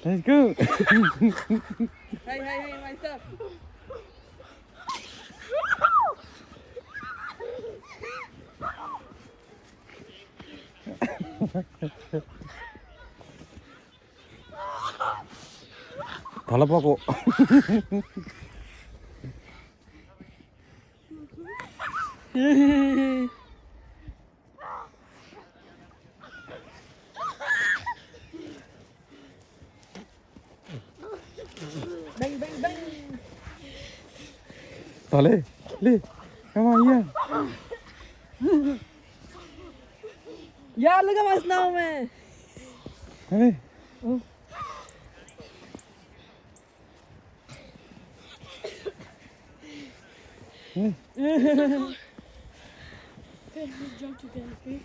Let's go. Hey, my stuff. 달라보고. Bang, bang, bang. Dale, Lee, come on here. Yeah, look at my snowman. Hey. Oh. Hey. Okay, let's jump together, okay?